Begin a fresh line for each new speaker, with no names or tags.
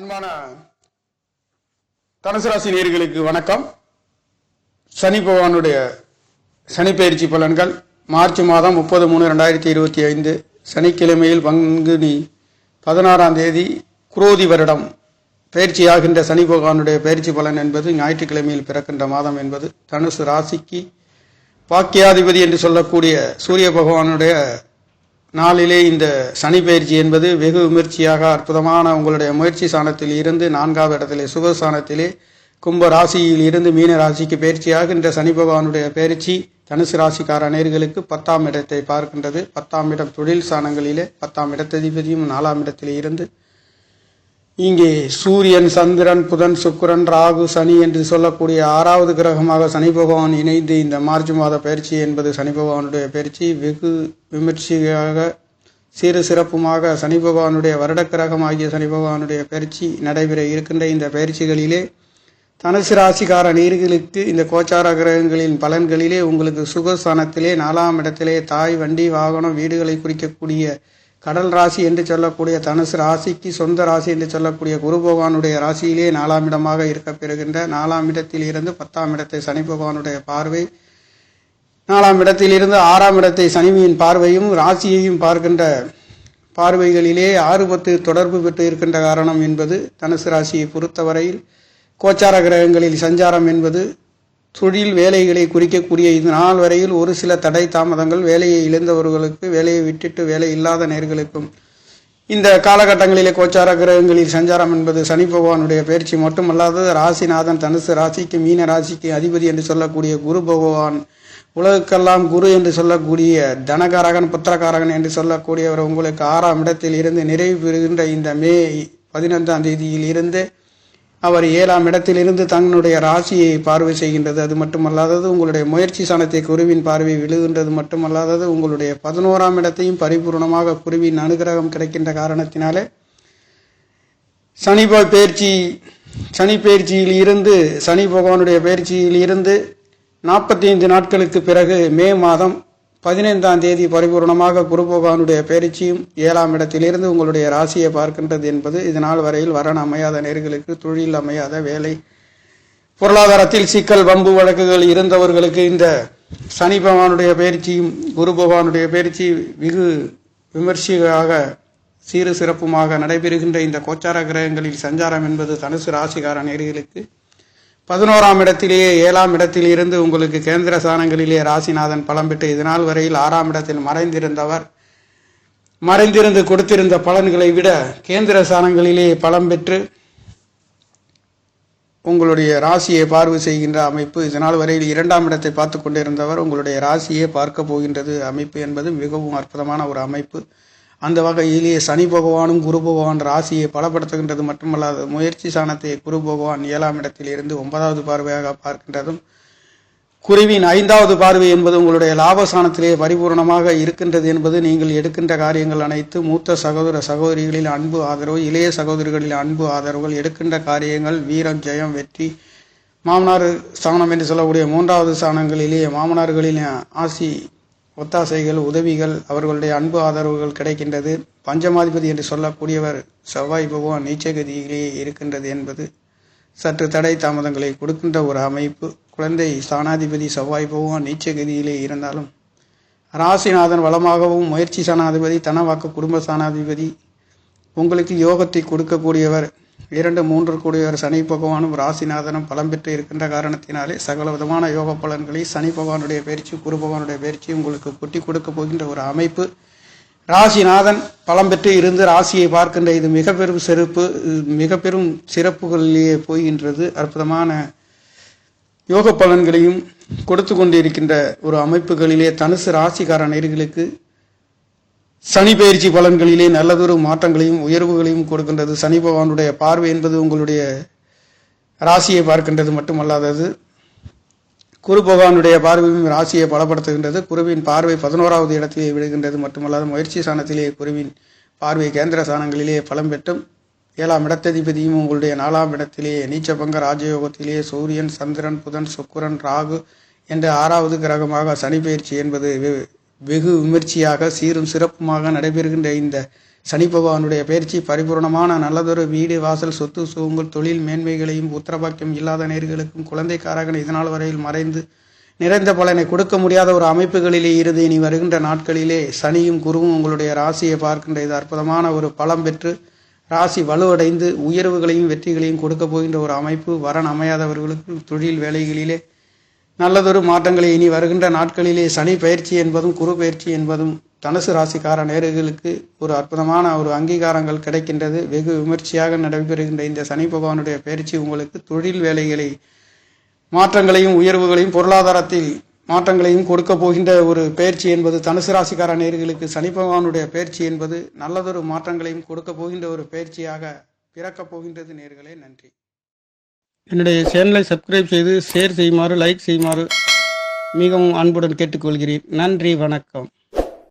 அன்பான தனுசு ராசி நேயர்களுக்கு வணக்கம். சனி பகவானுடைய சனிப்பெயர்ச்சி பலன்கள் மார்ச் மாதம் 30/3/2025 சனிக்கிழமையில் பங்குனி 16ஆம் தேதி குரோதி வருடம் பயிற்சியாகின்ற சனி பகவானுடைய பயிற்சி பலன் என்பது ஞாயிற்றுக்கிழமையில் பிறக்கின்ற மாதம் என்பது தனுசு ராசிக்கு பாக்கியாதிபதி என்று சொல்லக்கூடிய சூரிய பகவானுடைய நாளிலே இந்த சனி பயிற்சி என்பது வெகு விமர்ச்சியாக அற்புதமான உங்களுடைய முயற்சி ஸ்தானத்தில் இருந்து 4வது இடத்திலே சுகஸ்தானத்திலே கும்ப ராசியில் இருந்து மீன ராசிக்கு பயிற்சியாகின்ற சனி பகவானுடைய பயிற்சி தனுசு ராசிக்கார நேயர்களுக்கு 10ஆம் இடத்தை பார்க்கின்றது. 10ஆம் இடம் தொழில் ஸ்தானங்களிலே 10ஆம் இடத்ததிபதியும் 4ஆம் இடத்திலே இருந்து இங்கே சூரியன், சந்திரன், புதன், சுக்கிரன், ராகு, சனி என்று சொல்லக்கூடிய 6வது கிரகமாக சனி பகவான் இணைந்து இந்த மார்ச் மாத பயிற்சி என்பது சனி பகவானுடைய பயிற்சி வெகு விமர்சையாக சீரு சிறப்புமாக சனி பகவானுடைய வருட கிரகமாகிய சனி பகவானுடைய பயிற்சி நடைபெற இருக்கின்ற இந்த பயிற்சிகளிலே தனுசு ராசிக்கார நேயர்களுக்கு இந்த கோச்சார கிரகங்களின் பலன்களிலே உங்களுக்கு சுகஸ்தானத்திலே 4ஆம் இடத்திலே தாய், வண்டி, வாகனம், வீடுகளை குறிக்கக்கூடிய கடல் ராசி என்று சொல்லக்கூடிய தனுசு ராசிக்கு சொந்த ராசி என்று சொல்லக்கூடிய குரு பகவானுடைய ராசியிலே 4ஆம் இடமாக இருக்க பெறுகின்ற 4ஆம் இடத்தில் இருந்து 10ஆம் இடத்தை சனி பகவானுடைய பார்வை, 4ஆம் இடத்தில் இருந்து 6ஆம் இடத்தை சனியின் பார்வையும் ராசியையும் பார்க்கின்ற பார்வைகளிலே 6-10 தொடர்பு பெற்று இருக்கின்ற காரணம் என்பது தனுசு ராசியை பொறுத்தவரையில் கோச்சார கிரகங்களில் சஞ்சாரம் என்பது தொழில் வேலைகளை குறிக்கக்கூடிய இது நாள் வரையில் ஒரு சில தடை தாமதங்கள் வேலையை இழந்தவர்களுக்கு, வேலையை விட்டுட்டு வேலை இல்லாத நேர்களுக்கும் இந்த காலகட்டங்களிலே கோச்சார கிரகங்களில் சஞ்சாரம் என்பது சனி பகவானுடைய பயிற்சி மட்டுமல்லாது ராசிநாதன் தனுசு ராசிக்கு மீன ராசிக்கு அதிபதி என்று சொல்லக்கூடிய குரு பகவான் உலகுக்கெல்லாம் குரு என்று சொல்லக்கூடிய தனகாரகன், புத்திரகாரகன் என்று சொல்லக்கூடியவர் உங்களுக்கு 6ஆம் இடத்தில் இருந்து நிறைவு பெறுகின்ற இந்த மே 15ஆம் தேதியில் இருந்து அவர் 7ஆம் இடத்திலிருந்து தன்னுடைய ராசியை பார்வை செய்கின்றது. அது மட்டுமல்லாதது உங்களுடைய முயற்சி ஸ்தானத்தை குருவின் பார்வை விழுகின்றது மட்டுமல்லாதது உங்களுடைய 11ஆம் இடத்தையும் பரிபூர்ணமாக குருவின் அனுகிரகம் கிடைக்கின்ற காரணத்தினாலே சனி பயிற்சியில் இருந்து சனி பகவானுடைய பயிற்சியில் இருந்து 45 நாட்களுக்கு பிறகு மே மாதம் 15ஆம் தேதி பரிபூர்ணமாக குரு பகவானுடைய பயிற்சியும் 7ஆம் இடத்திலிருந்து உங்களுடைய ராசியை பார்க்கின்றது என்பது இதனால் வரையில் வரன் அமையாத நேர்களுக்கு, தொழில் அமையாத, வேலை பொருளாதாரத்தில் சிக்கல், வம்பு வழக்குகள் இருந்தவர்களுக்கு இந்த சனி பகவானுடைய பயிற்சியும் குரு பகவானுடைய பயிற்சி வெகு விமர்சையாக சீரு சிறப்புமாக நடைபெறுகின்ற இந்த கோச்சார கிரகங்களில் சஞ்சாரம் என்பது தனுசு ராசிக்கார நேர்களுக்கு 11ஆம் இடத்திலேயே 7ஆம் இடத்தில் இருந்து உங்களுக்கு கேந்திர ஸ்தானங்களிலே ராசிநாதன் பலம் பெற்று இதனால் வரையில் 6ஆம் இடத்தில் மறைந்திருந்து கொடுத்திருந்த பலன்களை விட கேந்திர ஸ்தானங்களிலே பலம் பெற்று உங்களுடைய ராசியை பார்வை செய்கின்ற அமைப்பு. இதனால் வரையில் 2ஆம் இடத்தை பார்த்து கொண்டிருந்தவர் உங்களுடைய ராசியை பார்க்க போகின்றது அமைப்பு என்பது மிகவும் அற்புதமான ஒரு அமைப்பு. அந்த வகையிலேயே சனி பகவானும் குரு பகவான் ராசியை பலப்படுத்துகின்றது மட்டுமல்லாது முயற்சி ஸ்தானத்தை குரு பகவான் 7ஆம் இடத்தில் இருந்து 9வது பார்வையாக பார்க்கின்றதும் குருவின் 5வது பார்வை என்பது உங்களுடைய லாபஸ்தானத்திலே பரிபூர்ணமாக இருக்கின்றது என்பது நீங்கள் எடுக்கின்ற காரியங்கள் அனைத்து மூத்த சகோதர சகோதரிகளில் அன்பு ஆதரவு, இளைய சகோதரிகளில் அன்பு ஆதரவுகள், எடுக்கின்ற காரியங்கள் வீரம், ஜெயம், வெற்றி, மாமனார் ஸ்தானம் என்று சொல்லக்கூடிய 3வது ஸ்தானங்களிலே மாமனார்களின் ஆசி, ஒத்தாசைகள், உதவிகள், அவர்களுடைய அன்பு ஆதரவுகள் கிடைக்கின்றது. பஞ்சமாதிபதி என்று சொல்லக்கூடியவர் செவ்வாய் பகவான் நீச்சகதியிலேயே இருக்கின்றது என்பது சற்று தடை தாமதங்களை கொடுக்கின்ற ஒரு அமைப்பு. குழந்தை ஸ்தானாதிபதி செவ்வாய் பகவான் நீச்சகதியிலே இருந்தாலும் ராசிநாதன் வளமாகவும் முயற்சி ஸ்தானாதிபதி தனவாக்கு குடும்ப ஸ்தானாதிபதி உங்களுக்கு யோகத்தை கொடுக்கக்கூடியவர் 2-3 கூடியவர் சனி பகவானும் ராசிநாதனும் பலம் பெற்று இருக்கின்ற காரணத்தினாலே சகல விதமான யோக பலன்களை சனி பகவானுடைய பயிற்சி, குரு பகவானுடைய பயிற்சி உங்களுக்கு கொட்டி கொடுக்க போகின்ற ஒரு அமைப்பு. ராசிநாதன் பலம் பெற்று இருந்து ராசியை பார்க்கின்ற இது மிக பெரும் சிறப்புகளிலேயே போகின்றது. அற்புதமான யோக பலன்களையும் கொடுத்து கொண்டிருக்கின்ற ஒரு அமைப்புகளிலே தனுசு ராசிக்கார நேயர்களுக்கு சனி பயிற்சி பலன்களிலே நல்லதொரு மாற்றங்களையும் உயர்வுகளையும் கொடுக்கின்றது. சனி பகவானுடைய பார்வை என்பது உங்களுடைய ராசியை பார்க்கின்றது மட்டுமல்லாதது குரு பகவானுடைய பார்வையும் ராசியை பலப்படுத்துகின்றது. குருவின் பார்வை 11வது இடத்திலே விடுகின்றது மட்டுமல்லாது முயற்சி ஸ்தானத்திலே குருவின் பார்வை கேந்திர ஸ்தானங்களிலே பலம் பெற்றும் 7ஆம் இடத்ததிபதியும் உங்களுடைய 4ஆம் இடத்திலே நீச்சபங்க ராஜயோகத்திலே சூரியன், சந்திரன், புதன், சுக்கிரன், ராகு என்ற 6வது கிரகமாக சனி பயிற்சி என்பது வெகு விமர்சையாக சீரும் சிறப்புமாக நடைபெறுகின்ற இந்த சனி பகவானுடைய பயிற்சி பரிபூர்ணமான நல்லதொரு வீடு வாசல் சொத்து சுகங்கள் தொழில் மேன்மைகளையும் உத்தரபாக்கியம் இல்லாத நேர்களுக்கும் குழந்தைக்காரகன் இதனால் வரையில் மறைந்து நிறைந்த பலனை கொடுக்க முடியாத ஒரு அமைப்புகளிலே இருந்து இனி வருகின்ற நாட்களிலே சனியும் குருவும் உங்களுடைய ராசியை பார்க்கின்ற இது அற்புதமான ஒரு பலம் பெற்று ராசி வலுவடைந்து உயர்வுகளையும் வெற்றிகளையும் கொடுக்க போகின்ற ஒரு அமைப்பு. வரன் அமையாதவர்களுக்கு தொழில் வேலைகளிலே நல்லதொரு மாற்றங்களை இனி வருகின்ற நாட்களிலே சனி பயிற்சி என்பதும் குரு பயிற்சி என்பதும் தனுசு ராசிக்கார நேர்களுக்கு ஒரு அற்புதமான ஒரு அங்கீகாரங்கள் கிடைக்கின்றது. வெகு விமர்சையாக நடைபெறுகின்ற இந்த சனி பகவானுடைய பயிற்சி உங்களுக்கு தொழில் வேலைகளை மாற்றங்களையும் உயர்வுகளையும் பொருளாதாரத்தில் மாற்றங்களையும் கொடுக்க போகின்ற ஒரு பயிற்சி என்பது தனுசு ராசிக்கார நேர்களுக்கு சனி பகவானுடைய பயிற்சி என்பது நல்லதொரு மாற்றங்களையும் கொடுக்க போகின்ற ஒரு பயிற்சியாக பிறக்கப் போகின்றது. நேர்களே, நன்றி. என்னுடைய சேனலை சப்ஸ்கிரைப் செய்து ஷேர் செய்யுமாறு லைக் செய்யுமாறு மிகவும் அன்புடன் கேட்டுக்கொள்கிறேன். நன்றி, வணக்கம்.